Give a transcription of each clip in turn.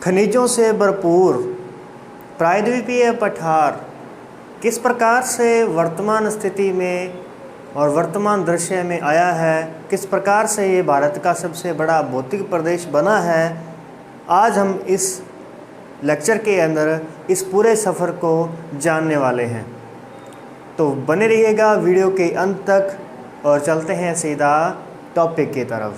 खनिजों से भरपूर प्रायद्वीपीय पठार किस प्रकार से वर्तमान स्थिति में और वर्तमान दृश्य में आया है, किस प्रकार से ये भारत का सबसे बड़ा भौतिक प्रदेश बना है, आज हम इस लेक्चर के अंदर इस पूरे सफ़र को जानने वाले हैं। तो बने रहिएगा वीडियो के अंत तक और चलते हैं सीधा टॉपिक की तरफ।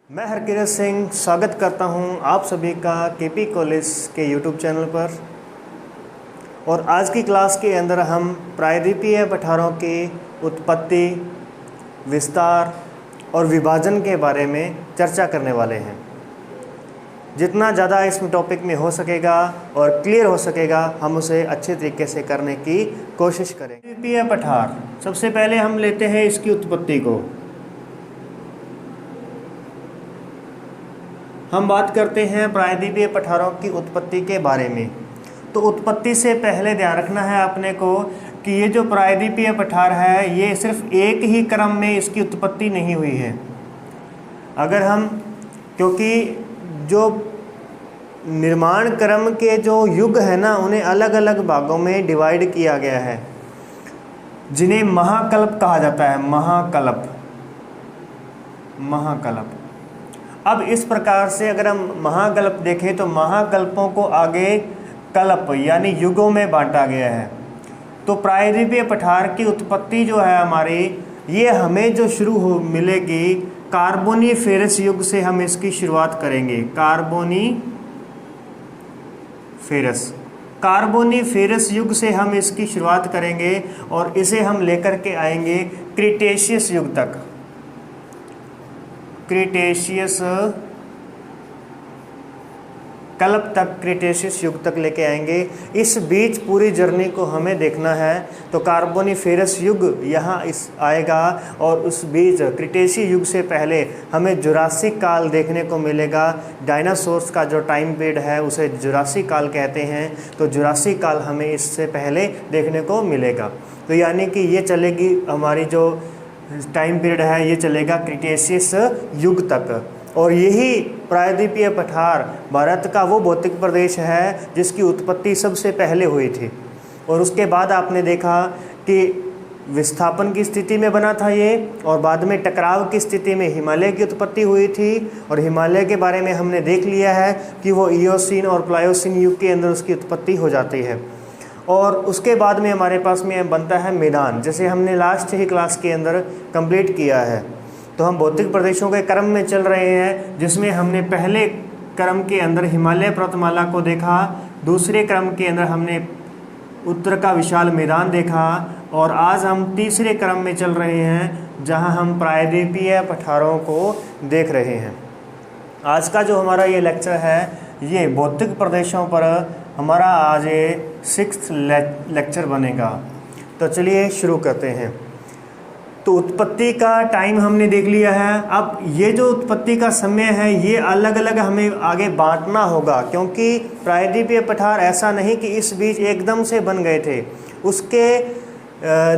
मैं हरकिरत सिंह स्वागत करता हूं आप सभी का केपी कॉलेज के यूट्यूब चैनल पर। और आज की क्लास के अंदर हम प्रायद्वीपीय पठारों की उत्पत्ति, विस्तार और विभाजन के बारे में चर्चा करने वाले हैं। जितना ज़्यादा इसमें टॉपिक में हो सकेगा और क्लियर हो सकेगा हम उसे अच्छे तरीके से करने की कोशिश करेंगे। प्रायद्वीपीय पठार, सबसे पहले हम लेते हैं इसकी उत्पत्ति को। हम बात करते हैं प्रायद्वीपीय पठारों की उत्पत्ति के बारे में। तो उत्पत्ति से पहले ध्यान रखना है अपने को कि ये जो प्रायद्वीपीय पठार है ये सिर्फ एक ही क्रम में इसकी उत्पत्ति नहीं हुई है। अगर हम, क्योंकि जो निर्माण क्रम के जो युग है ना उन्हें अलग अलग भागों में डिवाइड किया गया है, जिन्हें महाकल्प कहा जाता है। महाकल्प। अब इस प्रकार से अगर हम महाकल्प देखें तो महाकल्पों को आगे कल्प यानी युगों में बांटा गया है। तो प्रायद्वीपीय पठार की उत्पत्ति जो है हमारी, ये हमें जो शुरू हो मिलेगी कार्बोनीफेरस युग से हम इसकी शुरुआत करेंगे। कार्बोनीफेरस युग से हम इसकी शुरुआत करेंगे और इसे हम लेकर के आएंगे क्रीटेशियस युग तक। क्रीटेशियस कल्प तक, क्रीटेशियस युग तक लेके आएंगे। इस बीच पूरी जर्नी को हमें देखना है। तो कार्बोनीफेरस युग यहाँ इस आएगा और उस बीच क्रीटेशियस युग से पहले हमें जुरासिक काल देखने को मिलेगा। डायनासोर्स का जो टाइम पीरियड है उसे जुरासिक काल कहते हैं। तो जुरासिक काल हमें इससे पहले देखने को मिलेगा। तो यानी कि ये चलेगी हमारी जो टाइम पीरियड है ये चलेगा क्रीटेशियस युग तक। और यही प्रायद्वीपीय पठार भारत का वो भौतिक प्रदेश है जिसकी उत्पत्ति सबसे पहले हुई थी। और उसके बाद आपने देखा कि विस्थापन की स्थिति में बना था ये, और बाद में टकराव की स्थिति में हिमालय की उत्पत्ति हुई थी। और हिमालय के बारे में हमने देख लिया है कि वो इयोसीन और प्लायोसीन युग के अंदर उसकी उत्पत्ति हो जाती है। और उसके बाद में हमारे पास में बनता है मैदान, जैसे हमने लास्ट ही क्लास के अंदर कंप्लीट किया है। तो हम भौतिक प्रदेशों के क्रम में चल रहे हैं, जिसमें हमने पहले क्रम के अंदर हिमालय पर्वतमाला को देखा, दूसरे क्रम के अंदर हमने उत्तर का विशाल मैदान देखा, और आज हम तीसरे क्रम में चल रहे हैं जहां हम प्रायद्वीपीय पठारों को देख रहे हैं। आज का जो हमारा ये लेक्चर है ये भौतिक प्रदेशों पर हमारा आज ये 6th लेक्चर बनेगा। तो चलिए शुरू करते हैं। तो उत्पत्ति का टाइम हमने देख लिया है। अब ये जो उत्पत्ति का समय है ये अलग अलग हमें आगे बांटना होगा, क्योंकि प्रायद्वीपीय पठार ऐसा नहीं कि इस बीच एकदम से बन गए थे। उसके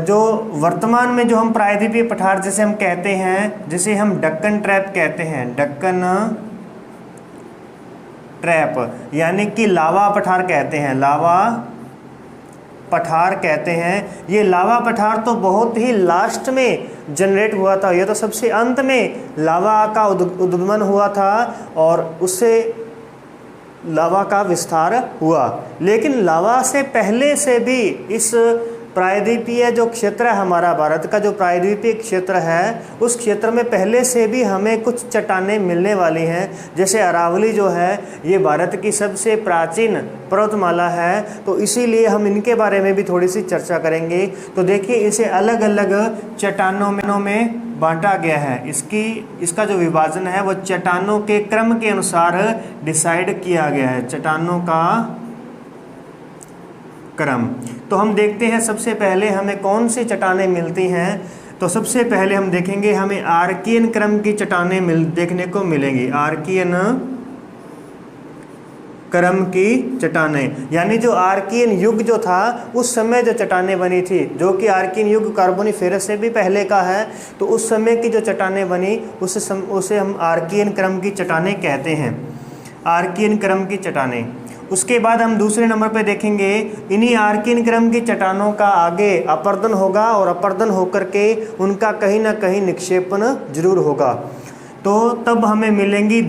जो वर्तमान में जो हम प्रायद्वीपीय पठार जैसे हम कहते हैं, जिसे हम डक्कन ट्रैप कहते हैं, डक्कन ट्रैप यानी कि लावा पठार कहते हैं, लावा पठार कहते हैं। ये लावा पठार तो बहुत ही लास्ट में जनरेट हुआ था, ये तो सबसे अंत में लावा का उद्गमन हुआ था और उससे लावा का विस्तार हुआ। लेकिन लावा से पहले से भी इस प्रायद्वीपीय जो क्षेत्र है हमारा, भारत का जो प्रायद्वीपीय क्षेत्र है, उस क्षेत्र में पहले से भी हमें कुछ चट्टानें मिलने वाली हैं। जैसे अरावली जो है ये भारत की सबसे प्राचीन पर्वतमाला है, तो इसीलिए हम इनके बारे में भी थोड़ी सी चर्चा करेंगे। तो देखिए इसे अलग अलग चट्टानों में बांटा गया है। इसका जो विभाजन है वो चट्टानों के क्रम के अनुसार डिसाइड किया गया है, चट्टानों का क्रम। तो हम देखते हैं सबसे पहले हमें कौन सी चट्टानें मिलती हैं। तो सबसे पहले हम देखेंगे हमें आर्कियन क्रम की चट्टानें देखने को मिलेंगी। आर्कियन क्रम की चट्टानें, यानी जो आर्कियन युग जो था उस समय जो चट्टानें बनी थी, जो कि आर्कियन युग कार्बोनीफेरस से भी पहले का है, तो उस समय की जो चट्टानें बनी उसे हम आर्कियन क्रम की चट्टानें कहते हैं। आर्कियन क्रम की चट्टानें। उसके बाद हम दूसरे नंबर पे देखेंगे, इन्हीं आर्कियन क्रम की चट्टानों का आगे अपरदन होगा और अपरदन होकर के उनका कहीं ना कहीं निक्षेपण जरूर होगा। तो तब हमें मिलेंगी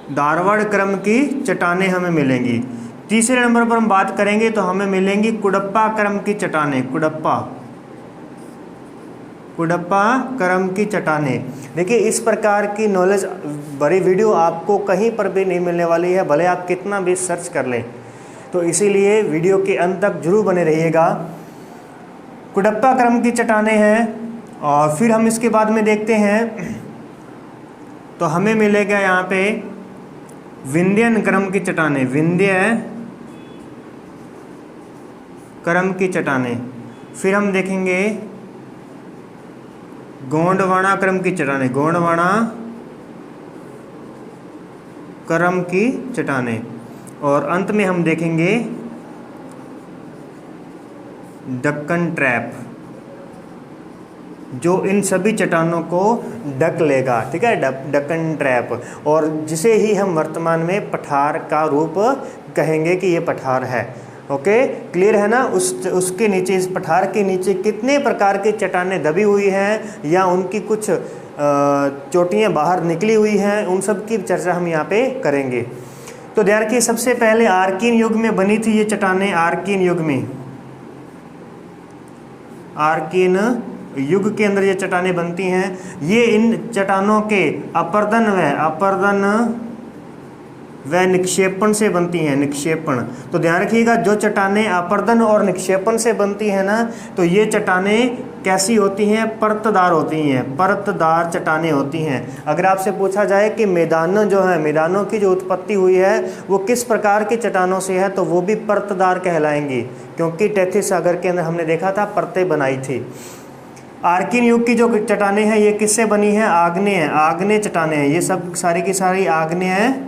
धारवाड़ क्रम की चट्टानें हमें मिलेंगी। तीसरे नंबर पर हम बात करेंगे तो हमें मिलेंगी कुडप्पा क्रम की चट्टानें, कुडप्पा क्रम की चट्टानें। देखिए इस प्रकार की नॉलेज भरी वीडियो आपको कहीं पर भी नहीं मिलने वाली है, भले आप कितना भी सर्च कर लें। तो इसीलिए वीडियो के अंत तक जरूर बने रहिएगा। कुडप्पा क्रम की चट्टानें हैं। और फिर हम इसके बाद में देखते हैं तो हमें मिलेगा यहाँ पे विंध्यन क्रम की चट्टानें, विंध्य क्रम की चट्टानें। फिर हम देखेंगे गोंडवाना क्रम की चट्टानें, गोंडवाना क्रम की चट्टानें। और अंत में हम देखेंगे दक्कन ट्रैप, जो इन सभी चट्टानों को ढक लेगा। ठीक है, दक्कन ट्रैप, और जिसे ही हम वर्तमान में पठार का रूप कहेंगे कि ये पठार है। ओके, क्लियर है ना। उसके नीचे, इस पठार के नीचे कितने प्रकार की चट्टानें दबी हुई हैं या उनकी कुछ चोटियां बाहर निकली हुई हैं, उन सब की चर्चा हम यहाँ पे करेंगे। तो ध्यान रखिए, सबसे पहले आर्कियन युग में बनी थी ये चट्टानें। आर्कियन युग में, आर्कियन युग के अंदर ये चट्टानें बनती हैं। ये इन चट्टानों के अपरदन व निक्षेपण से बनती हैं, निक्षेपण। तो ध्यान रखिएगा, जो चट्टानें अपरदन और निक्षेपण से बनती हैं ना, तो ये चट्टानें कैसी होती हैं? परतदार होती हैं, परतदार चट्टानें होती हैं। अगर आपसे पूछा जाए कि मैदानों जो है, मैदानों की जो उत्पत्ति हुई है वो किस प्रकार की चट्टानों से है, तो वो भी परतदार कहलाएंगी, क्योंकि टेथिस सागर के अंदर हमने देखा था परतें बनाई थी। आर्कियन युग की जो चट्टानें हैं ये किससे बनी हैं? आग्नेय चट्टानें हैं। ये सब सारी की सारी आग्नेय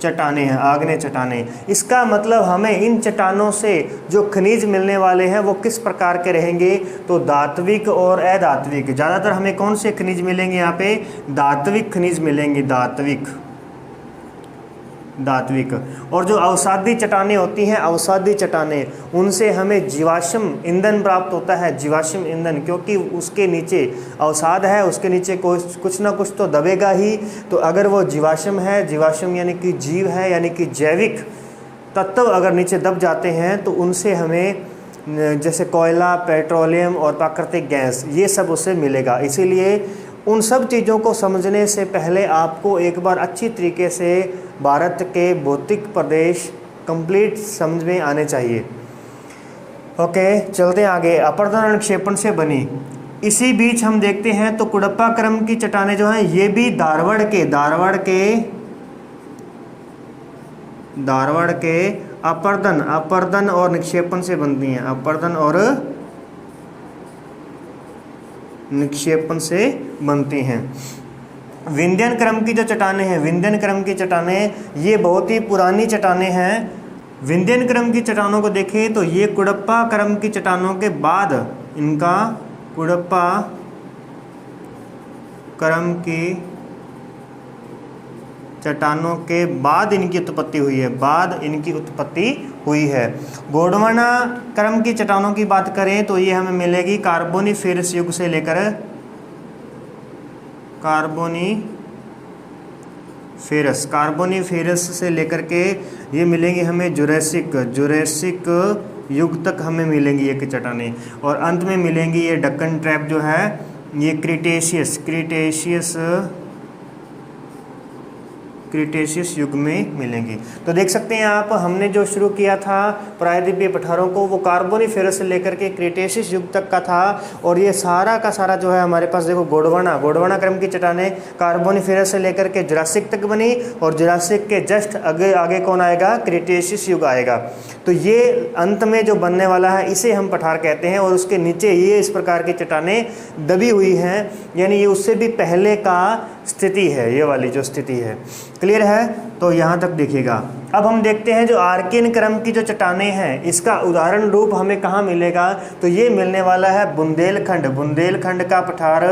चट्टानें हैं, आग्नेय चट्टानें। इसका मतलब हमें इन चट्टानों से जो खनिज मिलने वाले हैं वो किस प्रकार के रहेंगे? तो धात्विक और अधात्विक। ज़्यादातर हमें कौन से खनिज मिलेंगे यहाँ पे? धात्विक खनिज मिलेंगे, धात्विक। और जो अवसादी चट्टानें होती हैं, अवसादी चट्टानें, उनसे हमें जीवाश्म ईंधन प्राप्त होता है, जीवाश्म ईंधन, क्योंकि उसके नीचे अवसाद है, उसके नीचे कुछ ना कुछ तो दबेगा ही। तो अगर वो जीवाश्म है, जीवाश्म यानी कि जीव है, यानी कि जैविक तत्व अगर नीचे दब जाते हैं तो उनसे हमें जैसे कोयला, पेट्रोलियम और प्राकृतिक गैस, ये सब उससे मिलेगा। इसीलिए उन सब चीज़ों को समझने से पहले आपको एक बार अच्छी तरीके से भारत के भौतिक प्रदेश कंप्लीट समझ में आने चाहिए। ओके, चलते हैं आगे। अपरदन और निक्षेपण से बनी। इसी बीच हम देखते हैं तो कुडप्पा क्रम की चट्टानें जो हैं ये भी धारवाड़ के अपरदन और निक्षेपण से बनती हैं, अपरदन और निक्षेपण से बनती हैं। विंध्यन क्रम की जो चट्टानें हैं, विंध्यन क्रम की चट्टानें, ये बहुत ही पुरानी चट्टानें हैं। विंध्यन क्रम की चट्टानों को देखें तो ये कुडप्पा क्रम की चट्टानों के बाद, इनका कुडप्पा क्रम की चट्टानों के बाद इनकी उत्पत्ति हुई है, गोंडवाना क्रम की चट्टानों की बात करें तो ये हमें मिलेगी कार्बोनिफेरस युग से लेकर कार्बोनिफेरस से लेकर के ये मिलेंगी हमें जुरैसिक युग तक हमें मिलेंगी ये चट्टानें। और अंत में मिलेंगी ये डक्कन ट्रैप जो है, ये क्रिटेशियस युग में मिलेंगी। तो देख सकते हैं आप, हमने जो शुरू किया था प्रायद्वीपीय पठारों को, वो कार्बोनिफेरस से लेकर के क्रिटेशियस युग तक का था। और ये सारा का सारा जो है हमारे पास देखो, गोंडवाना क्रम की चट्टानें कार्बोनिफेरस से लेकर के जुरासिक तक बनी, और जुरासिक के जस्ट आगे कौन आएगा? क्रिटेशियस युग आएगा। तो ये अंत में जो बनने वाला है इसे हम पठार कहते हैं। और उसके नीचे ये इस प्रकार की चट्टानें दबी हुई हैं, यानी ये उससे भी पहले का स्थिति है, ये वाली जो स्थिति है। क्लियर है? तो यहाँ तक देखिएगा। अब हम देखते हैं जो आर्कियन क्रम की जो चट्टानें हैं, इसका उदाहरण रूप हमें कहाँ मिलेगा? तो ये मिलने वाला है बुंदेलखंड का पठार,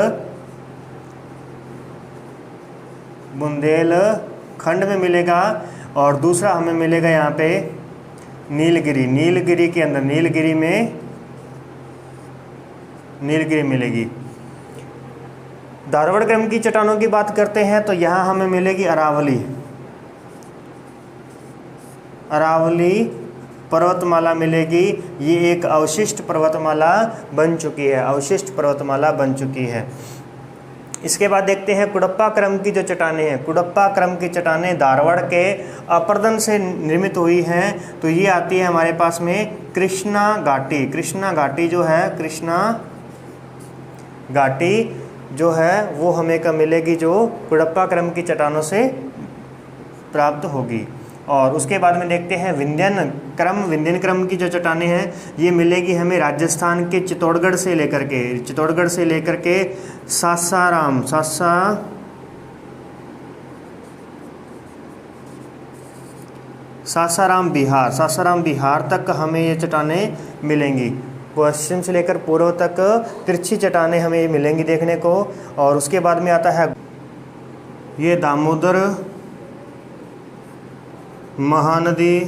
बुंदेलखंड में मिलेगा, और दूसरा हमें मिलेगा यहाँ पे नीलगिरी, नीलगिरी के अंदर, नीलगिरी में नीलगिरी मिलेगी। धारवाड़ क्रम की चट्टानों की बात करते हैं तो यहाँ हमें मिलेगी अरावली, अरावली पर्वतमाला मिलेगी। ये एक अवशिष्ट पर्वतमाला बन चुकी है, अवशिष्ट पर्वतमाला बन चुकी है। इसके बाद देखते हैं कुडप्पा क्रम की जो चट्टानें हैं। कुडप्पा क्रम की चट्टानें धारवाड़ के अपरदन से निर्मित हुई हैं। तो ये आती है हमारे पास में कृष्णा घाटी, कृष्णा घाटी जो है, कृष्णा घाटी जो है वो हमें कब मिलेगी, जो कुडप्पा क्रम की चट्टानों से प्राप्त होगी। और उसके बाद में देखते हैं विंध्यन क्रम, विंध्यन क्रम की जो चट्टानें हैं ये मिलेगी हमें राजस्थान के चित्तौड़गढ़ से लेकर के सासाराम, सासाराम बिहार, सासाराम बिहार तक हमें ये चट्टानें मिलेंगी। पश्चिम से लेकर पूर्व तक तिरछी चट्टानें हमें ये मिलेंगी देखने को। और उसके बाद में आता है ये दामोदर महानदी,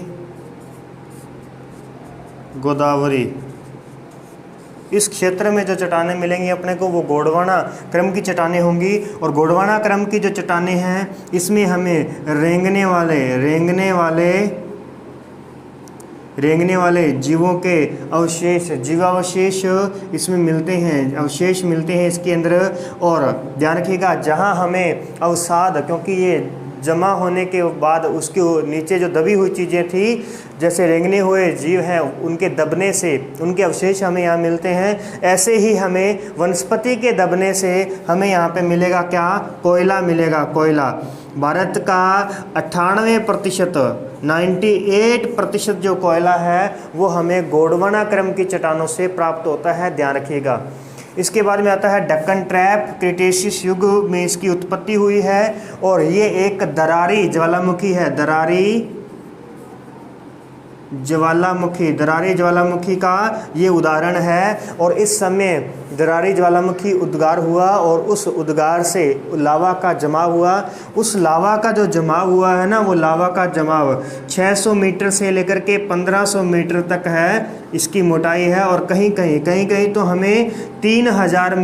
गोदावरी, इस क्षेत्र में जो चट्टानें मिलेंगी अपने को वो गोंडवाना क्रम की चट्टानें होंगी। और गोंडवाना क्रम की जो चट्टानें हैं इसमें हमें रेंगने वाले जीवों के अवशेष, जीवावशेष इसमें मिलते हैं, अवशेष मिलते हैं इसके अंदर। और ध्यान रखिएगा जहाँ हमें अवसाद, क्योंकि ये जमा होने के बाद उसके नीचे जो दबी हुई चीज़ें थी, जैसे रेंगने हुए जीव हैं उनके दबने से उनके अवशेष हमें यहाँ मिलते हैं, ऐसे ही हमें वनस्पति के दबने से हमें यहाँ पे मिलेगा क्या, कोयला मिलेगा, कोयला। भारत का 98%, 98% जो कोयला है वो हमें गोंडवाना क्रम की चट्टानों से प्राप्त होता है, ध्यान रखिएगा। इसके बाद में आता है डक्कन ट्रैप, क्रिटेशियस युग में इसकी उत्पत्ति हुई है। और ये एक दरारी ज्वालामुखी है, दरारी ज्वालामुखी का ये उदाहरण है। और इस समय दरारी ज्वालामुखी उद्गार हुआ और उस उद्गार से लावा का जमाव हुआ। उस लावा का जो जमाव हुआ है ना, वो लावा का जमाव 600 मीटर से लेकर के 1500 मीटर तक है इसकी मोटाई है। और कहीं तो हमें 3000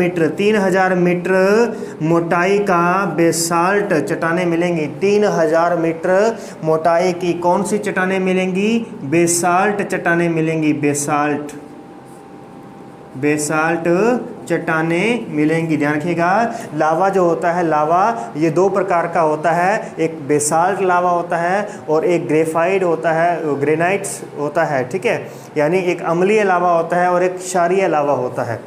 मीटर मोटाई का बेसाल्ट चट्टानें मिलेंगी। 3000 मीटर मोटाई की कौन सी चट्टानें मिलेंगी, बेसाल्ट चट्टानें मिलेंगी, बेसाल्ट चट्टानें मिलेंगी। ध्यान रखिएगा, लावा जो होता है, लावा ये दो प्रकार का होता है, एक बेसाल्ट लावा होता है और एक ग्रेफाइट होता है, ग्रेनाइट्स होता है, ठीक है। यानी एक अम्लीय लावा होता है और एक क्षारीय लावा होता है।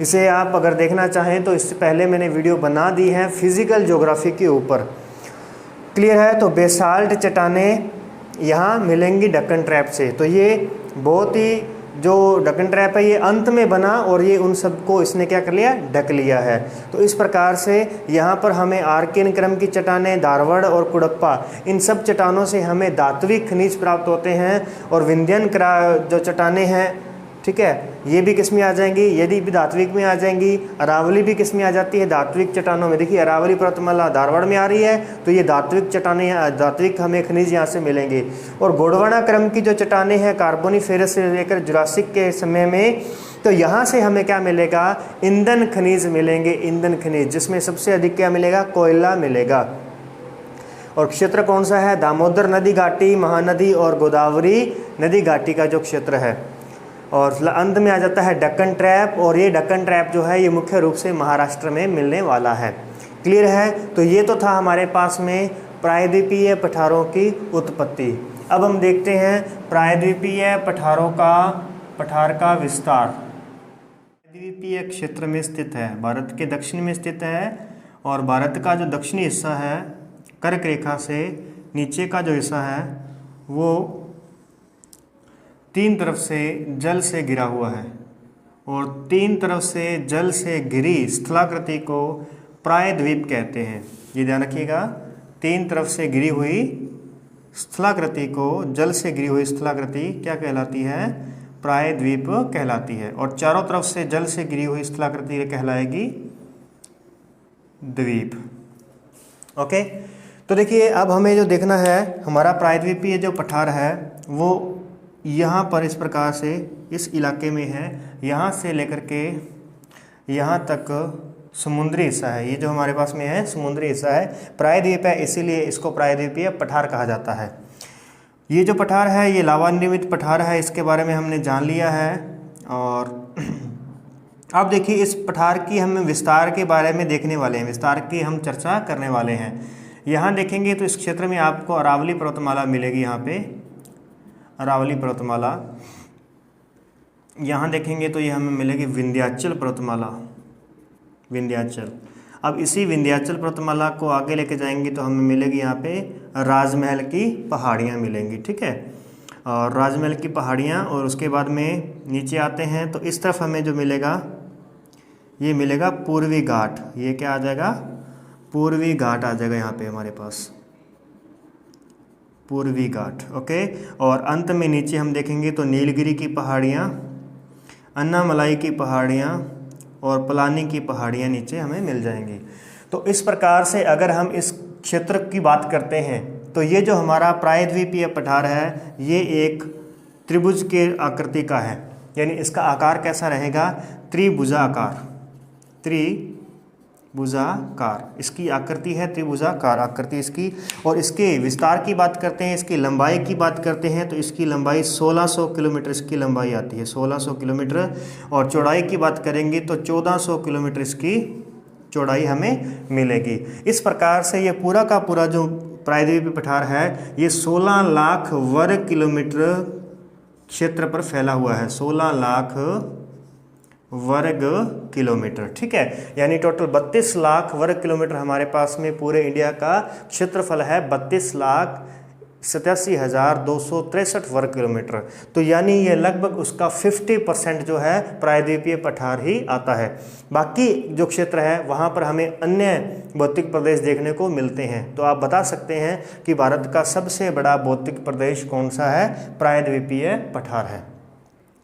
इसे आप अगर देखना चाहें तो इससे पहले मैंने वीडियो बना दी है फिजिकल ज्योग्राफी के ऊपर, क्लियर है। तो बेसाल्ट चट्टानें यहाँ मिलेंगी डक्कन ट्रैप से। तो ये बहुत ही, जो डक्कन ट्रैप है ये अंत में बना और ये उन सबको इसने क्या कर लिया, ढक लिया है। तो इस प्रकार से यहाँ पर हमें आर्कियन क्रम की चट्टानें, धारवाड़ और कुडप्पा, इन सब चट्टानों से हमें धात्विक खनिज प्राप्त होते हैं। और विंध्यन जो चट्टानें हैं, ठीक है, ये भी किस में आ जाएंगी, यदि भी धात्विक में आ जाएंगी। अरावली भी किस में आ जाती है, धात्विक चट्टानों में। देखिए अरावली पर्वतमाला धारवाड़ में आ रही है तो ये धात्विक चट्टानें, धात्विक हमें खनिज यहाँ से मिलेंगे। और गोंडवाना क्रम की जो चट्टानें हैं कार्बोनिफेरस से लेकर जुरासिक के समय में, तो यहाँ से हमें क्या मिलेगा, ईंधन खनिज मिलेंगे, ईंधन खनिज, जिसमें सबसे अधिक क्या मिलेगा, कोयला मिलेगा। और क्षेत्र कौन सा है, दामोदर नदी घाटी, महानदी और गोदावरी नदी घाटी का जो क्षेत्र है। और अंत में आ जाता है डक्कन ट्रैप, और ये डक्कन ट्रैप जो है ये मुख्य रूप से महाराष्ट्र में मिलने वाला है, क्लियर है। तो ये तो था हमारे पास में प्रायद्वीपीय पठारों की उत्पत्ति। अब हम देखते हैं प्रायद्वीपीय पठार का विस्तार। प्रायद्वीपीय क्षेत्र में स्थित है, भारत के दक्षिण में स्थित है। और भारत का जो दक्षिणी हिस्सा है, कर्क रेखा से नीचे का जो हिस्सा है वो 3 तरफ से जल से घिरा हुआ है। और 3 तरफ से जल से घिरी स्थलाकृति को प्रायद्वीप कहते हैं। ये ध्यान रखिएगा, 3 तरफ से घिरी हुई स्थलाकृति को, जल से घिरी हुई स्थलाकृति क्या कहलाती है, प्रायद्वीप कहलाती है। और चारों तरफ से जल से घिरी हुई स्थलाकृति कहलाएगी द्वीप। ओके, तो देखिए अब हमें जो देखना है, हमारा प्रायद्वीपीय जो पठार है वो यहाँ पर इस प्रकार से इस इलाके में है, यहाँ से लेकर के यहाँ तक समुद्री हिस्सा है। ये जो हमारे पास में है समुद्री हिस्सा है, प्रायद्वीप है, इसीलिए इसको प्रायद्वीपीय पठार कहा जाता है। ये जो पठार है ये लावा निर्मित पठार है, इसके बारे में हमने जान लिया है। और अब देखिए इस पठार की हम विस्तार के बारे में देखने वाले हैं, विस्तार की हम चर्चा करने वाले हैं। यहाँ देखेंगे तो इस क्षेत्र में आपको अरावली पर्वतमाला मिलेगी, यहाँ पे अरावली पर्वतमाला। यहाँ देखेंगे तो ये हमें मिलेगी विंध्याचल पर्वतमाला, विंध्याचल। अब इसी विंध्याचल पर्वतमाला को आगे लेके जाएंगे तो हमें मिलेगी यहाँ पे राजमहल की पहाड़ियाँ मिलेंगी, ठीक है। और राजमहल की पहाड़ियाँ, और उसके बाद में नीचे आते हैं तो इस तरफ हमें जो मिलेगा ये मिलेगा पूर्वी घाट। ये क्या आ जाएगा, पूर्वी घाट आ जाएगा यहाँ पे हमारे पास, पूर्वी घाट, ओके। और अंत में नीचे हम देखेंगे तो नीलगिरी की पहाड़ियाँ, अन्नामलाई की पहाड़ियाँ और पलानी की पहाड़ियाँ नीचे हमें मिल जाएंगी। तो इस प्रकार से अगर हम इस क्षेत्र की बात करते हैं तो ये जो हमारा प्रायद्वीपीय पठार है ये एक त्रिभुज के आकृति का है, यानी इसका आकार कैसा रहेगा, त्रिभुजाकार, त्रिभुजाकार इसकी आकृति है, त्रिभुजाकार आकृति इसकी। और इसके विस्तार की बात करते हैं, इसकी लंबाई की बात करते हैं तो इसकी लंबाई 1600 किलोमीटर इसकी लंबाई आती है, 1600 किलोमीटर। और चौड़ाई की बात करेंगे तो 1400 किलोमीटर इसकी चौड़ाई हमें मिलेगी। इस प्रकार से ये पूरा का पूरा जो प्रायद्वीपीय पठार है ये 16 लाख वर्ग किलोमीटर क्षेत्र पर फैला हुआ है, 16 लाख वर्ग किलोमीटर, ठीक है। यानी टोटल 32 लाख वर्ग किलोमीटर हमारे पास में पूरे इंडिया का क्षेत्रफल है, 32,87,263 वर्ग किलोमीटर। तो यानी ये लगभग उसका 50% जो है प्रायद्वीपीय पठार ही आता है। बाकी जो क्षेत्र है वहाँ पर हमें अन्य भौतिक प्रदेश देखने को मिलते हैं। तो आप बता सकते हैं कि भारत का सबसे बड़ा भौतिक प्रदेश कौन सा है, प्रायद्वीपीय पठार है,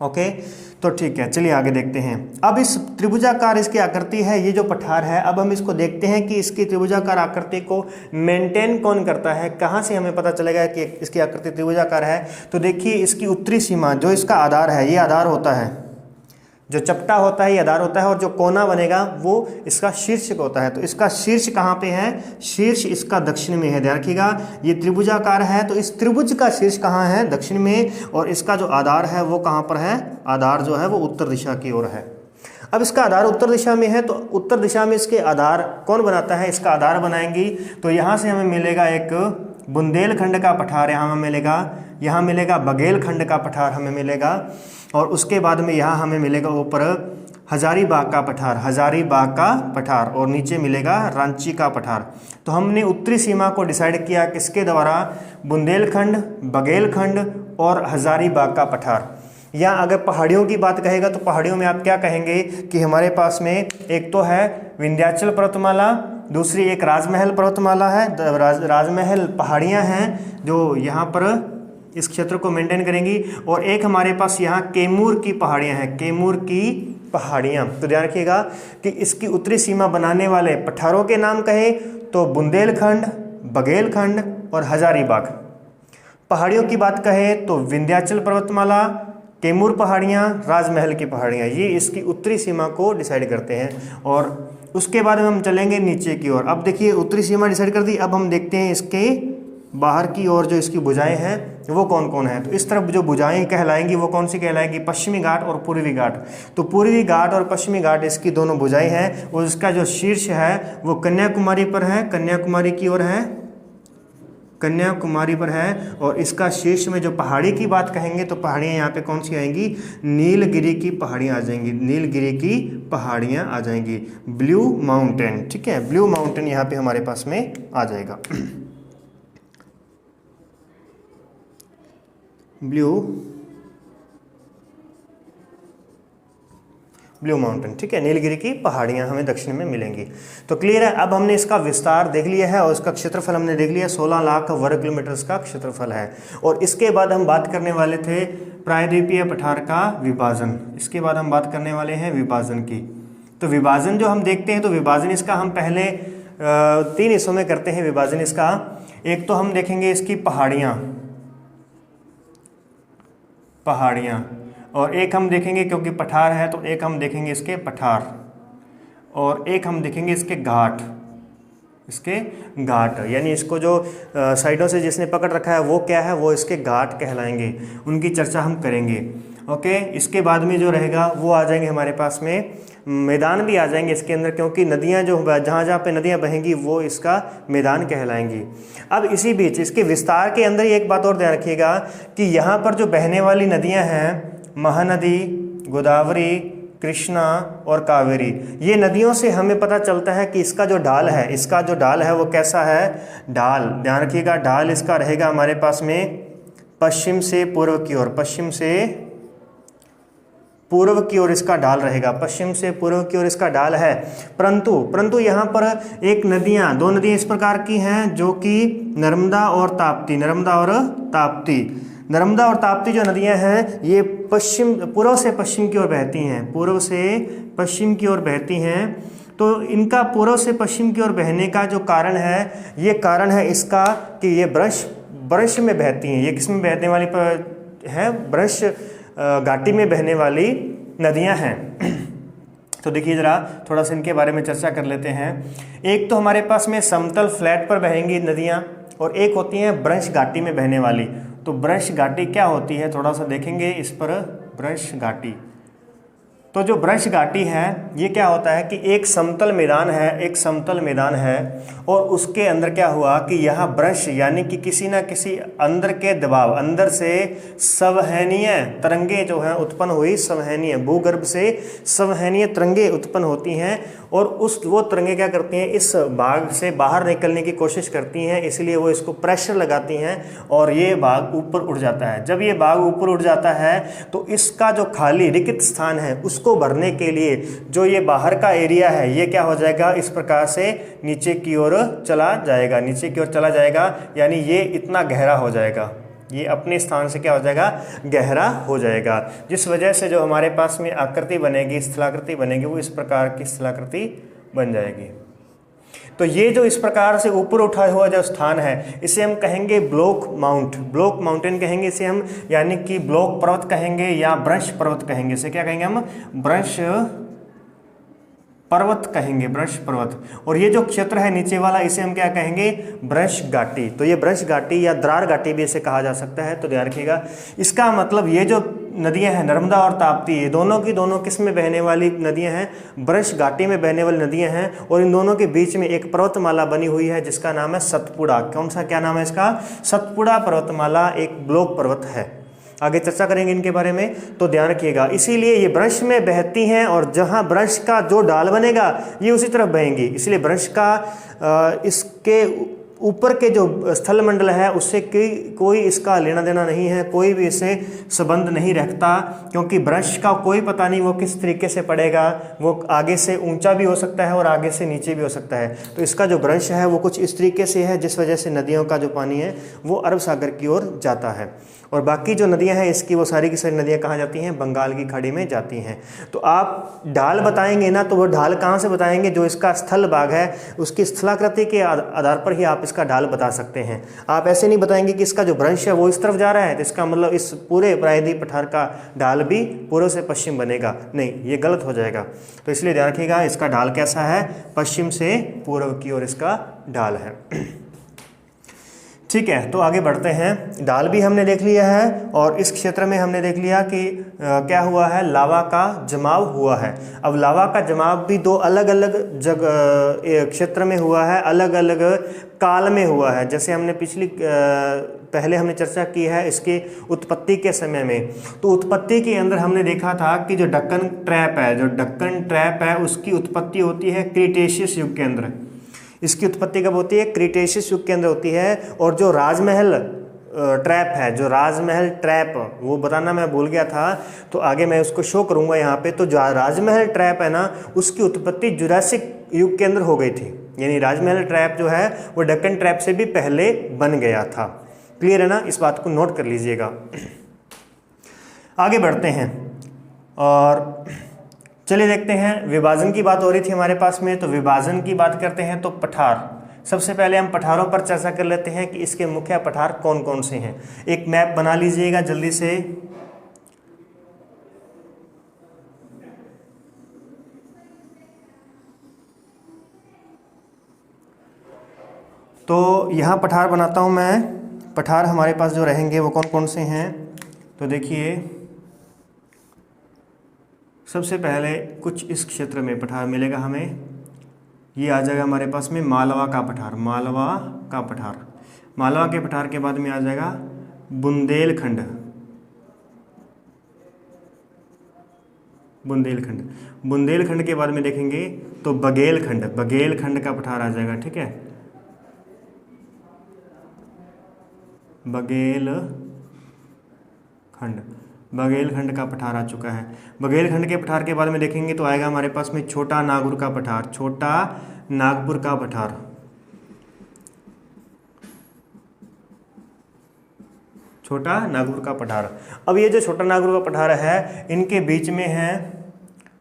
ओके। तो ठीक है, चलिए आगे देखते हैं। अब इस त्रिभुजाकार इसकी आकृति है, ये जो पठार है, अब हम इसको देखते हैं कि इसकी त्रिभुजाकार आकृति को मेंटेन कौन करता है, कहाँ से हमें पता चलेगा कि इसकी आकृति त्रिभुजाकार है। तो देखिए इसकी उत्तरी सीमा जो इसका आधार है, ये आधार होता है, जो चपटा होता है ये आधार होता है, और जो कोना बनेगा वो इसका शीर्ष होता है। तो इसका शीर्ष कहाँ पे है, शीर्ष इसका दक्षिण में है, ध्यान रखिएगा। ये त्रिभुजाकार है तो इस त्रिभुज का शीर्ष कहाँ है, दक्षिण में, और इसका जो आधार है वो कहाँ पर है, आधार जो है वो उत्तर दिशा की ओर है। अब इसका आधार उत्तर दिशा में है तो उत्तर दिशा में इसके आधार कौन बनाता है, इसका आधार बनाएंगी तो यहाँ से हमें मिलेगा एक बुंदेलखंड का पठार, यहाँ मिलेगा बघेलखंड का पठार हमें मिलेगा, और उसके बाद में यहाँ हमें मिलेगा ऊपर हजारीबाग का पठार, हजारीबाग का पठार, और नीचे मिलेगा रांची का पठार। तो हमने उत्तरी सीमा को डिसाइड किया किसके द्वारा, बुंदेलखंड, बघेलखंड और हजारीबाग का पठार। या अगर पहाड़ियों की बात कहेगा तो पहाड़ियों में आप क्या कहेंगे कि हमारे पास में एक तो है विंध्याचल पर्वतमाला, दूसरी एक राजमहल पर्वतमाला है, राजमहल पहाड़ियाँ हैं जो यहाँ पर इस क्षेत्र को मेंटेन करेंगी, और एक हमारे पास यहाँ कैमूर की पहाड़ियाँ हैं, कैमूर की पहाड़ियाँ। तो ध्यान रखिएगा कि इसकी उत्तरी सीमा बनाने वाले पठारों के नाम कहें तो बुंदेलखंड, बघेलखंड और हजारीबाग। पहाड़ियों की बात कहें तो विंध्याचल पर्वतमाला, कैमूर पहाड़ियाँ, राजमहल की पहाड़ियाँ, ये इसकी उत्तरी सीमा को डिसाइड करते हैं। और उसके बाद हम चलेंगे नीचे की ओर। अब देखिए उत्तरी सीमा डिसाइड कर दी, अब हम देखते हैं इसके बाहर की ओर जो इसकी भुजाएं हैं वो कौन कौन है। तो इस तरफ जो भुजाएं कहलाएंगी वो कौन सी कहलाएंगी, पश्चिमी घाट और पूर्वी घाट। तो पूर्वी घाट और पश्चिमी घाट इसकी दोनों भुजाएं हैं, और इसका जो शीर्ष है वो कन्याकुमारी पर है, कन्याकुमारी की ओर है, कन्याकुमारी पर है। और इसका शीर्ष में जो पहाड़ी की बात कहेंगे तो पहाड़ियाँ यहाँ पे कौन सी आएंगी, नीलगिरी की पहाड़ियाँ आ जाएंगी, नीलगिरी की पहाड़ियाँ आ जाएंगी, ब्लू माउंटेन, ठीक है, ब्लू माउंटेन यहाँ पे हमारे पास में आ जाएगा, ब्लू माउंटेन, ठीक है। नीलगिरी की पहाड़ियाँ हमें दक्षिण में मिलेंगी। तो क्लियर है। अब हमने इसका विस्तार देख लिया है और इसका क्षेत्रफल हमने देख लिया, 16 लाख वर्ग किलोमीटर का क्षेत्रफल है। और इसके बाद हम बात करने वाले थे प्रायद्वीपीय पठार का विभाजन, इसके बाद हम बात करने वाले हैं विभाजन की। तो विभाजन जो हम देखते हैं तो विभाजन इसका हम पहले तीन हिस्सों में करते हैं विभाजन इसका। एक तो हम देखेंगे इसकी पहाड़ियाँ, और एक हम देखेंगे, क्योंकि पठार है तो एक हम देखेंगे इसके पठार, और एक हम देखेंगे इसके घाट, यानी इसको जो साइडों से जिसने पकड़ रखा है वो क्या है, वो इसके घाट कहलाएंगे, उनकी चर्चा हम करेंगे। ओके, इसके बाद में जो रहेगा वो आ जाएंगे हमारे पास में मैदान भी आ जाएंगे इसके अंदर, क्योंकि नदियां जो जहाँ पे नदियां बहेंगी वो इसका मैदान कहलाएंगी। अब इसी बीच इसके विस्तार के अंदर एक बात और ध्यान रखिएगा कि यहाँ पर जो बहने वाली नदियाँ हैं, महानदी, गोदावरी, कृष्णा और कावेरी, ये नदियों से हमें पता चलता है कि इसका जो ढाल है वो कैसा है। ढाल ध्यान रखिएगा, ढाल इसका रहेगा हमारे पास में पश्चिम से पूर्व की ओर, पश्चिम से पूर्व की ओर इसका ढाल रहेगा, पश्चिम से पूर्व की ओर इसका ढाल है। परंतु यहाँ पर दो नदियाँ इस प्रकार की हैं जो कि नर्मदा और ताप्ती जो नदियाँ हैं ये पूर्व से पश्चिम की ओर बहती हैं। तो इनका पूर्व से पश्चिम की ओर बहने का जो कारण है, ये कारण है इसका कि ये ब्रश में बहती हैं। ये किस में बहने वाली है, ब्रश घाटी में बहने वाली नदियां हैं। तो देखिए ज़रा थोड़ा सा इनके बारे में चर्चा कर लेते हैं। एक तो हमारे पास में समतल फ्लैट पर बहेंगी नदियां, और एक होती हैं ब्रश घाटी में बहने वाली। तो ब्रश घाटी क्या होती है, थोड़ा सा देखेंगे इस पर। ब्रश घाटी, तो जो ब्रश घाटी है ये क्या होता है कि एक समतल मैदान है, और उसके अंदर क्या हुआ कि यहाँ ब्रश यानी कि किसी ना किसी अंदर के दबाव, अंदर से संवहनीय तरंगे जो हैं उत्पन्न हुई, भूगर्भ से संवहनीय तरंगे उत्पन्न होती हैं, और वो तरंगे क्या करती हैं, इस भाग से बाहर निकलने की कोशिश करती हैं, इसलिए वो इसको प्रेशर लगाती हैं और ये भाग ऊपर उठ जाता है। जब ये भाग ऊपर उठ जाता है तो इसका जो खाली रिक्त स्थान है उसको भरने के लिए जो ये बाहर का एरिया है ये क्या हो जाएगा, इस प्रकार से नीचे की ओर चला जाएगा, यानी ये इतना गहरा हो जाएगा, ये अपने स्थान से क्या हो जाएगा, गहरा हो जाएगा, जिस वजह से जो हमारे पास में आकृति बनेगी, स्थलाकृति बनेगी, वो इस प्रकार की स्थलाकृति बन जाएगी। तो ये जो इस प्रकार से ऊपर उठा हुआ जो स्थान है इसे हम कहेंगे ब्लॉक माउंटेन कहेंगे इसे हम, यानी कि ब्लॉक पर्वत कहेंगे या ब्रश पर्वत कहेंगे। इसे क्या कहेंगे हम, ब्रश पर्वत। और ये जो क्षेत्र है नीचे वाला इसे हम क्या कहेंगे, ब्रश घाटी। तो ये ब्रश घाटी या द्रार घाटी भी इसे कहा जा सकता है। तो ध्यान रखिएगा, इसका मतलब ये जो नदियां हैं नर्मदा और ताप्ती, ये दोनों की दोनों किस में बहने वाली नदियां हैं, ब्रश घाटी में बहने वाली नदियां हैं, और इन दोनों के बीच में एक पर्वतमाला बनी हुई है जिसका नाम है सतपुड़ा। क्या नाम है इसका, सतपुड़ा पर्वतमाला एक ब्लॉक पर्वत है। आगे चर्चा करेंगे इनके बारे में, तो ध्यान रखिएगा। इसीलिए ये ब्रश में बहती हैं, और जहां ब्रश का जो ढाल बनेगा ये उसी तरफ बहेंगी। इसलिए ब्रश का इसके ऊपर के जो स्थल मंडल है उससे कोई इसका लेना देना नहीं है, कोई भी इससे संबंध नहीं रखता, क्योंकि ब्रश का कोई पता नहीं वो किस तरीके से पड़ेगा, वो आगे से ऊंचा भी हो सकता है और आगे से नीचे भी हो सकता है। तो इसका जो ब्रश है वो कुछ इस तरीके से है, जिस वजह से नदियों का जो पानी है वो अरब सागर की ओर जाता है, और बाकी जो नदियां हैं इसकी वो सारी की सारी नदियां कहाँ जाती हैं, बंगाल की खाड़ी में जाती हैं। तो आप ढाल बताएंगे ना, तो वो ढाल कहाँ से बताएंगे, जो इसका स्थल भाग है उसकी स्थलाकृति के आधार पर ही आप इसका ढाल बता सकते हैं। आप ऐसे नहीं बताएंगे कि इसका जो ब्रश है वो इस तरफ जा रहा है तो इसका मतलब इस पूरे प्रायद्वीप पठार का ढाल भी पूर्व से पश्चिम बनेगा, नहीं, ये गलत हो जाएगा। तो इसलिए ध्यान रखिएगा इसका ढाल कैसा है, पश्चिम से पूर्व की ओर इसका ढाल है। ठीक है, तो आगे बढ़ते हैं। ढाल भी हमने देख लिया है, और इस क्षेत्र में हमने देख लिया कि क्या हुआ है, लावा का जमाव हुआ है। अब लावा का जमाव भी दो अलग अलग जगह क्षेत्र में हुआ है, अलग अलग काल में हुआ है। जैसे हमने पहले हमने चर्चा की है इसकी उत्पत्ति के समय में, तो उत्पत्ति के अंदर हमने देखा था कि जो डक्कन ट्रैप है उसकी उत्पत्ति होती है क्रीटेशियस युग के अंदर। इसकी उत्पत्ति कब होती है, क्रीटेशियस युग के अंदर होती है। और जो राजमहल ट्रैप वो बताना मैं भूल गया था, तो आगे मैं उसको शो करूंगा यहाँ पे। तो जो राजमहल ट्रैप है ना, उसकी उत्पत्ति जुरासिक युग के अंदर हो गई थी, यानी राजमहल ट्रैप जो है वो डक्कन ट्रैप से भी पहले बन गया था। क्लियर है ना, इस बात को नोट कर लीजिएगा। आगे बढ़ते हैं, और चलिए देखते हैं, विभाजन की बात हो रही थी हमारे पास में, तो विभाजन की बात करते हैं तो पठार। सबसे पहले हम पठारों पर चर्चा कर लेते हैं कि इसके मुख्य पठार कौन कौन से हैं। एक मैप बना लीजिएगा जल्दी से। तो यहाँ पठार बनाता हूँ मैं। पठार हमारे पास जो रहेंगे वो कौन कौन से हैं, तो देखिए सबसे पहले कुछ इस क्षेत्र में पठार मिलेगा हमें। ये आ जाएगा हमारे पास में मालवा का पठार, मालवा का पठार। मालवा के पठार के बाद में आ जाएगा बुंदेलखंड, बुंदेलखंड। बुंदेलखंड के बाद में देखेंगे तो बघेलखंड, बघेलखंड का पठार आ जाएगा, ठीक है, बघेलखंड, बघेलखंड का पठार आ चुका है। बघेलखंड के पठार के बाद में देखेंगे तो आएगा हमारे पास में छोटा नागपुर का पठार, छोटा नागपुर का पठार, छोटा नागपुर का पठार। अब ये जो छोटा नागपुर का पठार है, इनके बीच में है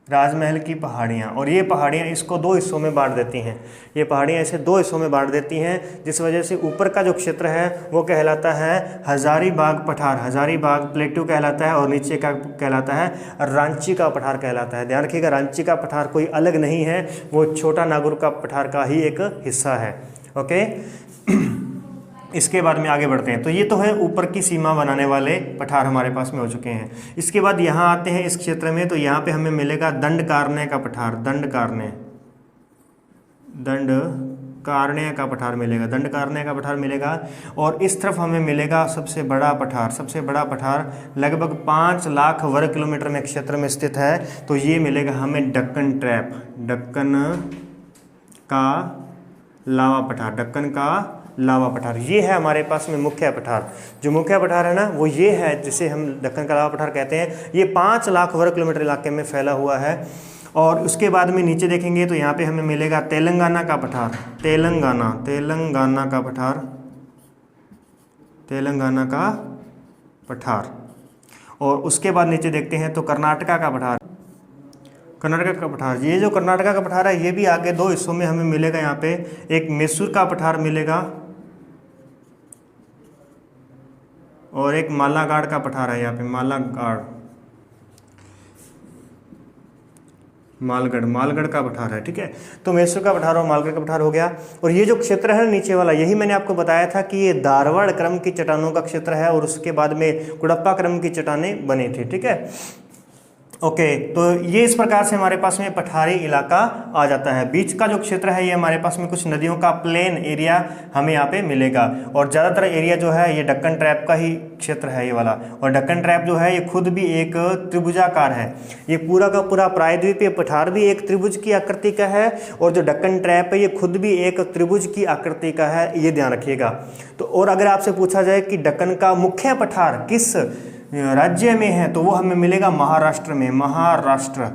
राजमहल की पहाड़ियाँ, और ये पहाड़ियाँ इसको दो हिस्सों में बांट देती हैं। ये पहाड़ियाँ इसे दो हिस्सों में बांट देती हैं, जिस वजह से ऊपर का जो क्षेत्र है वो कहलाता है हजारीबाग पठार, हजारीबाग प्लेटू कहलाता है, और नीचे का कहलाता है रांची का पठार कहलाता है। ध्यान रखिएगा, रांची का पठार कोई अलग नहीं है, वो छोटा नागपुर का पठार का ही एक हिस्सा है। ओके, इसके बाद में आगे बढ़ते हैं। तो ये तो है ऊपर की सीमा बनाने वाले पठार हमारे पास में हो चुके हैं। इसके बाद यहाँ आते हैं इस क्षेत्र में, तो यहाँ पे हमें मिलेगा दंडकारण्य का पठार, दंडकारण्य, दंडकारण्य का पठार मिलेगा, दंडकारण्य का पठार मिलेगा। और इस तरफ हमें मिलेगा सबसे बड़ा पठार, सबसे बड़ा पठार लगभग 5 लाख वर्ग किलोमीटर में क्षेत्र में स्थित है। तो ये मिलेगा हमें दक्कन ट्रैप, दक्कन का लावा पठार, दक्कन का लावा पठार। ये है हमारे पास में मुख्य पठार। जो मुख्य पठार है ना, वो ये है जिसे हम दक्कन का लावा पठार कहते हैं। ये 5 लाख वर्ग किलोमीटर इलाके में फैला हुआ है। और उसके बाद में नीचे देखेंगे तो यहाँ पे हमें मिलेगा तेलंगाना का पठार, तेलंगाना, तेलंगाना का पठार, तेलंगाना का पठार। और उसके बाद नीचे देखते हैं तो कर्नाटका का पठार, कर्नाटक का पठार। ये जो कर्नाटका का पठार है, ये भी आगे दो हिस्सों में हमें मिलेगा। यहाँ पे एक मैसूर का पठार मिलेगा और एक मालागाड़ का पठार है। यहाँ पे मालागाड़, मालगढ़, मालगढ़ का पठार है, ठीक है। तो मैसूर का पठार और मालगढ़ का पठार हो गया। और ये जो क्षेत्र है नीचे वाला, यही मैंने आपको बताया था कि ये धारवाड़ क्रम की चट्टानों का क्षेत्र है, और उसके बाद में कुड़प्पा क्रम की चट्टानें बनी थी, ठीक है। ओके, तो ये इस प्रकार से हमारे पास में पठारी इलाका आ जाता है। बीच का जो क्षेत्र है, ये हमारे पास में कुछ नदियों का प्लेन एरिया हमें यहाँ पे मिलेगा। और ज़्यादातर एरिया जो है ये दक्कन ट्रैप का ही क्षेत्र है, ये वाला। और दक्कन ट्रैप जो है ये खुद भी एक त्रिभुजाकार है। ये पूरा का पूरा प्रायद्वीपीय पठार भी एक त्रिभुज की आकृति का है, और जो दक्कन ट्रैप है ये खुद भी एक त्रिभुज की आकृति का है, ये ध्यान रखिएगा। तो और अगर आपसे पूछा जाए कि दक्कन का मुख्य पठार किस राज्य में है, तो वो हमें मिलेगा महाराष्ट्र में, महाराष्ट्र।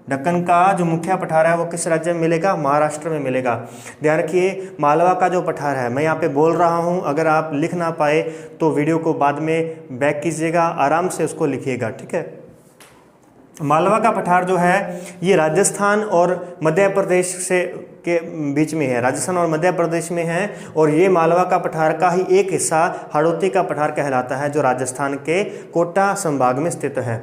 दक्कन का जो मुख्य पठार है वो किस राज्य में मिलेगा? महाराष्ट्र में मिलेगा। ध्यान रखिए, मालवा का जो पठार है, मैं यहाँ पे बोल रहा हूँ, अगर आप लिख ना पाए तो वीडियो को बाद में बैक कीजिएगा, आराम से उसको लिखिएगा, ठीक है। मालवा का पठार जो है ये राजस्थान और मध्य प्रदेश से के बीच में है, राजस्थान और मध्य प्रदेश में है। और ये मालवा का पठार का ही एक हिस्सा हाड़ौती का पठार कहलाता है, जो राजस्थान के कोटा संभाग में स्थित है।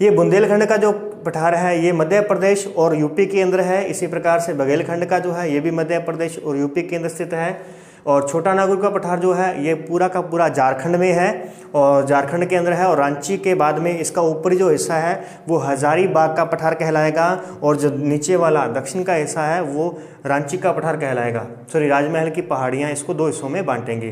ये बुंदेलखंड का जो पठार है ये मध्य प्रदेश और यूपी के अंदर है। इसी प्रकार से बघेलखंड का जो है ये भी मध्य प्रदेश और यूपी के अंदर स्थित है। और छोटा नागपुर का पठार जो है ये पूरा का पूरा झारखंड में है, और झारखंड के अंदर है। और रांची के बाद में इसका ऊपरी जो हिस्सा है वो हजारीबाग का पठार कहलाएगा, और जो नीचे वाला दक्षिण का हिस्सा है वो रांची का पठार कहलाएगा। सॉरी, राजमहल की पहाड़ियाँ इसको दो हिस्सों में बांटेंगी,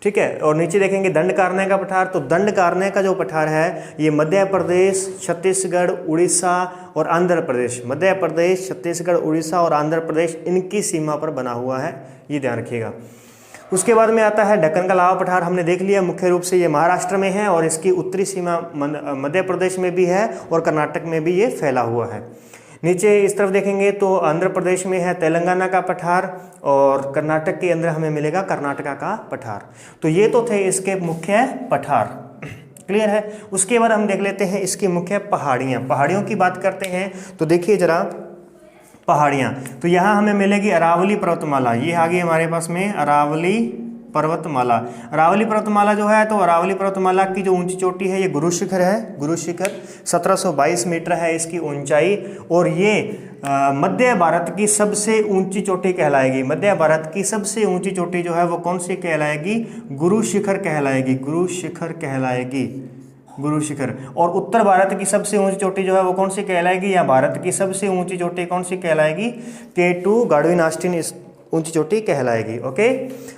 ठीक है। और नीचे देखेंगे दंडकारण्य का पठार। तो दंडकारण्य का जो पठार है ये मध्य प्रदेश, छत्तीसगढ़, उड़ीसा और आंध्र प्रदेश, मध्य प्रदेश, छत्तीसगढ़, उड़ीसा और आंध्र प्रदेश, इनकी सीमा पर बना हुआ है, ये ध्यान रखिएगा। उसके बाद में आता है दक्कन का लावा पठार। हमने देख लिया मुख्य रूप से ये महाराष्ट्र में है, और इसकी उत्तरी सीमा मध्य प्रदेश में भी है, और कर्नाटक में भी ये फैला हुआ है। नीचे इस तरफ देखेंगे तो आंध्र प्रदेश में है तेलंगाना का पठार, और कर्नाटक के अंदर हमें मिलेगा कर्नाटका का पठार। तो ये तो थे इसके मुख्य पठार, क्लियर है। उसके बाद हम देख लेते हैं इसकी मुख्य पहाड़ियाँ। पहाड़ियों की बात करते हैं तो देखिए जरा पहाड़ियाँ, तो यहाँ हमें मिलेगी अरावली पर्वतमाला। ये आ गई हमारे पास में अरावली पर्वतमाला। अरावली पर्वतमाला जो है, तो अरावली पर्वतमाला की जो ऊंची चोटी है ये गुरु शिखर है। गुरु शिखर 1722 मीटर है इसकी ऊंचाई, और ये मध्य भारत की सबसे ऊंची चोटी कहलाएगी। मध्य भारत की सबसे ऊंची चोटी जो है वो कौन सी कहलाएगी? गुरु शिखर कहलाएगी। गुरु शिखर कहलाएगी, गुरु शिखर। और उत्तर भारत की सबसे ऊंची चोटी जो है वो कौन सी कहलाएगी, या भारत की सबसे ऊंची चोटी कौन सी कहलाएगी? K2 गाडविन ऑस्टिन इस ऊंची चोटी कहलाएगी। ओके,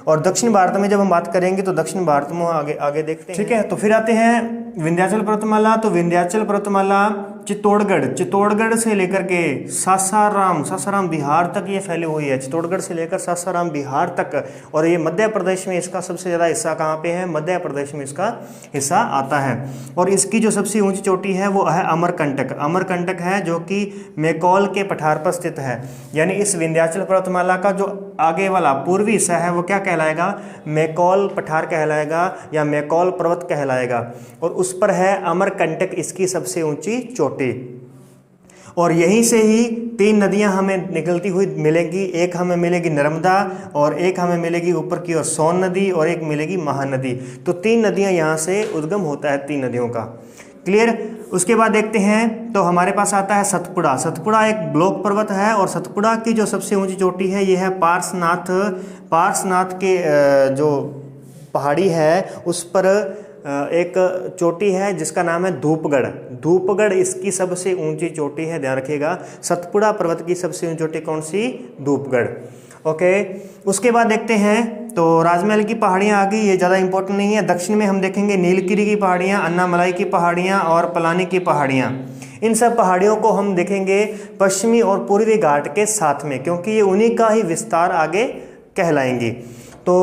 और दक्षिण भारत में जब हम बात करेंगे तो दक्षिण भारत में आगे आगे देखते हैं। ठीक है, तो फिर आते हैं विंध्याचल पर्वतमाला। तो विंध्याचल पर्वतमाला चित्तौड़गढ़ से लेकर के सासाराम बिहार तक ये फैली हुई है। चित्तौड़गढ़ से लेकर सासाराम बिहार तक, और ये मध्य प्रदेश में इसका सबसे ज़्यादा हिस्सा कहाँ पे है? मध्य प्रदेश में इसका हिस्सा आता है। और इसकी जो सबसे ऊंची चोटी है वो है अमरकंटक। अमरकंटक है जो कि मैकॉल के पठार पर स्थित है। यानी इस विंध्याचल पर्वतमाला का जो आगे वाला पूर्वी हिस्सा है वो क्या कहलाएगा? मैकॉल पठार कहलाएगा, या मैकॉल पर्वत कहलाएगा। और उस पर है अमरकंटक इसकी सबसे ऊंची चोटी। और यहीं से ही 3 नदियां हमें निकलती हुई मिलेंगी। एक हमें मिलेगी नर्मदा, और एक हमें मिलेगी ऊपर की ओर सोन नदी, और एक मिलेगी महानदी। तो 3 नदियां यहाँ से उद्गम होता है 3 नदियों का। क्लियर। उसके बाद देखते हैं तो हमारे पास आता है सतपुड़ा। सतपुड़ा एक ब्लॉक पर्वत है, और सतपुड़ा की जो सबसे ऊंची चोटी है ये है पार्श्वनाथ के जो पहाड़ी है उस पर एक चोटी है जिसका नाम है धूपगढ़। धूपगढ़ इसकी सबसे ऊंची चोटी है, ध्यान रखिएगा। सतपुड़ा पर्वत की सबसे ऊंची चोटी कौन सी? धूपगढ़। ओके, उसके बाद देखते हैं तो राजमहल की पहाड़ियाँ आ गई, ये ज़्यादा इंपॉर्टेंट नहीं है। दक्षिण में हम देखेंगे नीलगिरी की पहाड़ियाँ, अन्नामलाई की पहाड़ियाँ और पलानी की पहाड़ियाँ। इन सब पहाड़ियों को हम देखेंगे पश्चिमी और पूर्वी घाट के साथ में, क्योंकि ये उन्हीं का ही विस्तार आगे कहलाएंगी। तो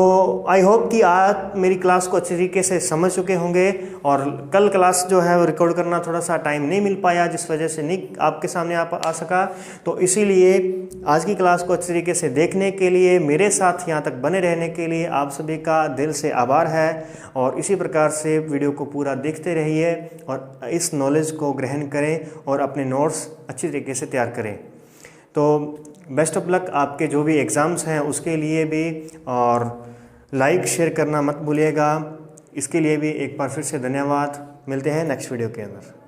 आई होप कि आप मेरी क्लास को अच्छी तरीके से समझ चुके होंगे। और कल क्लास जो है वो रिकॉर्ड करना थोड़ा सा टाइम नहीं मिल पाया, जिस वजह से नहीं आपके सामने आ सका। तो इसीलिए आज की क्लास को अच्छी तरीके से देखने के लिए, मेरे साथ यहाँ तक बने रहने के लिए आप सभी का दिल से आभार है। और इसी प्रकार से वीडियो को पूरा देखते रहिए और इस नॉलेज को ग्रहण करें और अपने नोट्स अच्छी तरीके से तैयार करें। तो बेस्ट ऑफ लक आपके जो भी एग्ज़ाम्स हैं उसके लिए भी, और लाइक शेयर करना मत भूलिएगा। इसके लिए भी एक बार फिर से धन्यवाद। मिलते हैं नेक्स्ट वीडियो के अंदर।